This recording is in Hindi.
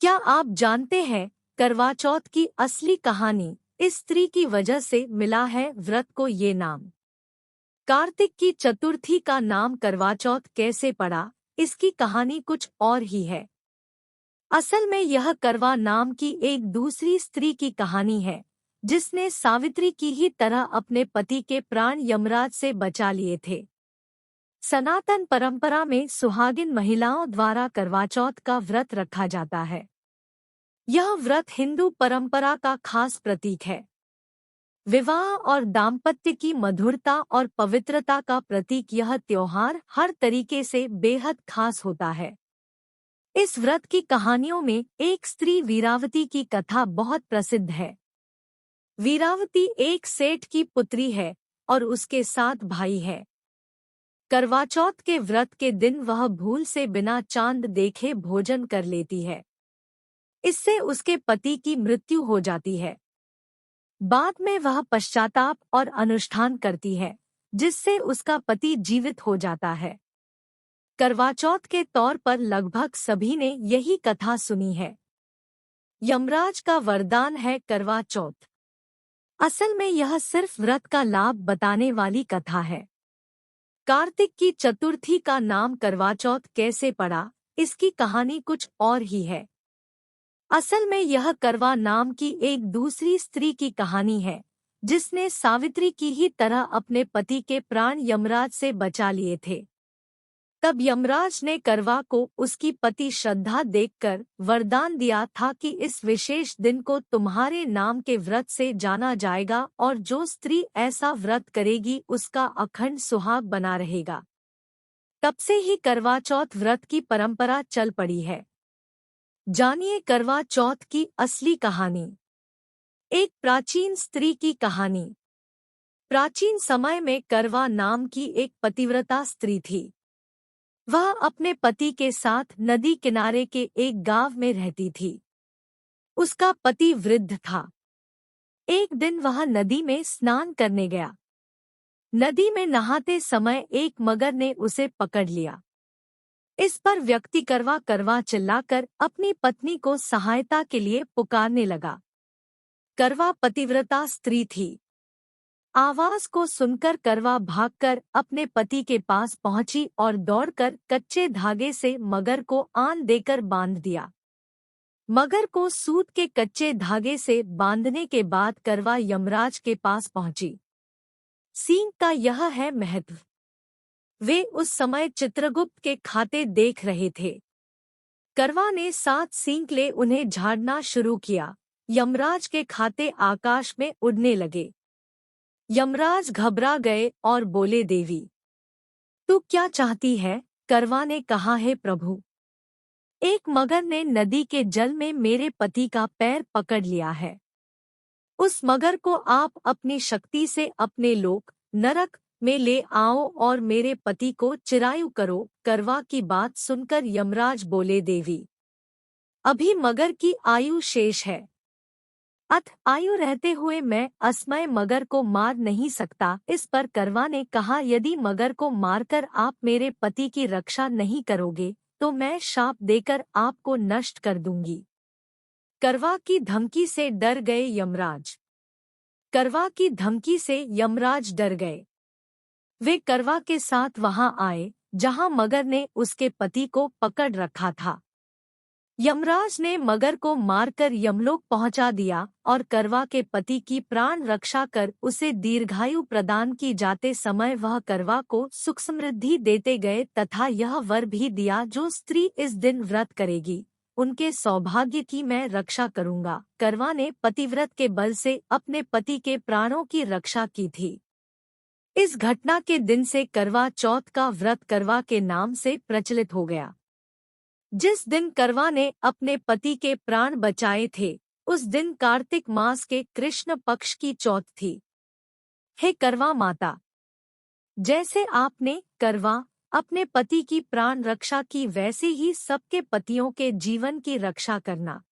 क्या आप जानते हैं करवा चौथ की असली कहानी? इस स्त्री की वजह से मिला है व्रत को ये नाम। कार्तिक की चतुर्थी का नाम करवा चौथ कैसे पड़ा? इसकी कहानी कुछ और ही है। असल में यह करवा नाम की एक दूसरी स्त्री की कहानी है, जिसने सावित्री की ही तरह अपने पति के प्राण यमराज से बचा लिए थे। सनातन परंपरा में सुहागिन महिलाओं द्वारा करवा चौथ का व्रत रखा जाता है। यह व्रत हिंदू परंपरा का खास प्रतीक है। विवाह और दाम्पत्य की मधुरता और पवित्रता का प्रतीक यह त्योहार हर तरीके से बेहद खास होता है। इस व्रत की कहानियों में एक स्त्री वीरावती की कथा बहुत प्रसिद्ध है। वीरावती एक सेठ की पुत्री है और उसके 7 भाई है। करवा चौथ के व्रत के दिन वह भूल से बिना चांद देखे भोजन कर लेती है। इससे उसके पति की मृत्यु हो जाती है। बाद में वह पश्चाताप और अनुष्ठान करती है, जिससे उसका पति जीवित हो जाता है। करवा चौथ के तौर पर लगभग सभी ने यही कथा सुनी है। यमराज का वरदान है करवा चौथ। असल में यह सिर्फ व्रत का लाभ बताने वाली कथा है। कार्तिक की चतुर्थी का नाम करवा चौथ कैसे पड़ा? इसकी कहानी कुछ और ही है। असल में यह करवा नाम की एक दूसरी स्त्री की कहानी है, जिसने सावित्री की ही तरह अपने पति के प्राण यमराज से बचा लिए थे। तब यमराज ने करवा को उसकी पति श्रद्धा देखकर वरदान दिया था कि इस विशेष दिन को तुम्हारे नाम के व्रत से जाना जाएगा और जो स्त्री ऐसा व्रत करेगी उसका अखंड सुहाग बना रहेगा। तब से ही करवा चौथ व्रत की परंपरा चल पड़ी है। जानिए करवा चौथ की असली कहानी। एक प्राचीन स्त्री की कहानी। प्राचीन समय में करवा नाम की एक पतिव्रता स्त्री थी। वह अपने पति के साथ नदी किनारे के एक गांव में रहती थी। उसका पति वृद्ध था। एक दिन वह नदी में स्नान करने गया। नदी में नहाते समय एक मगर ने उसे पकड़ लिया। इस पर व्यक्ति करवा करवा चिल्लाकर अपनी पत्नी को सहायता के लिए पुकारने लगा। करवा पतिव्रता स्त्री थी। आवाज को सुनकर करवा भागकर अपने पति के पास पहुंची और दौड़कर कच्चे धागे से मगर को आन देकर बांध दिया। मगर को सूत के कच्चे धागे से बांधने के बाद करवा यमराज के पास पहुंची। सींग का यह है महत्व। वे उस समय चित्रगुप्त के खाते देख रहे थे। करवा ने 7 सींग ले उन्हें झाड़ना शुरू किया। यमराज के खाते आकाश में उड़ने लगे। यमराज घबरा गए और बोले, देवी, तू क्या चाहती है? करवा ने कहा, हे प्रभु, एक मगर ने नदी के जल में मेरे पति का पैर पकड़ लिया है। उस मगर को आप अपनी शक्ति से अपने लोक नरक में ले आओ और मेरे पति को चिरायु करो। करवा की बात सुनकर यमराज बोले, देवी, अभी मगर की आयु शेष है, आयु रहते हुए मैं असमय मगर को मार नहीं सकता। इस पर करवा ने कहा, यदि मगर को मारकर आप मेरे पति की रक्षा नहीं करोगे तो मैं शाप देकर आपको नष्ट कर दूंगी। करवा की धमकी से डर गए यमराज। करवा की धमकी से यमराज डर गए। वे करवा के साथ वहां आए जहां मगर ने उसके पति को पकड़ रखा था। यमराज ने मगर को मारकर यमलोक पहुंचा दिया और करवा के पति की प्राण रक्षा कर उसे दीर्घायु प्रदान की जाते समय वह करवा को सुख समृद्धि देते गए तथा यह वर भी दिया, जो स्त्री इस दिन व्रत करेगी उनके सौभाग्य की मैं रक्षा करूंगा। करवा ने पतिव्रत के बल से अपने पति के प्राणों की रक्षा की थी। इस घटना के दिन से करवा चौथ का व्रत करवा के नाम से प्रचलित हो गया। जिस दिन करवा ने अपने पति के प्राण बचाए थे, उस दिन कार्तिक मास के कृष्ण पक्ष की चौथ थी। हे करवा माता, जैसे आपने करवा अपने पति की प्राण रक्षा की, वैसे ही सबके पतियों के जीवन की रक्षा करना।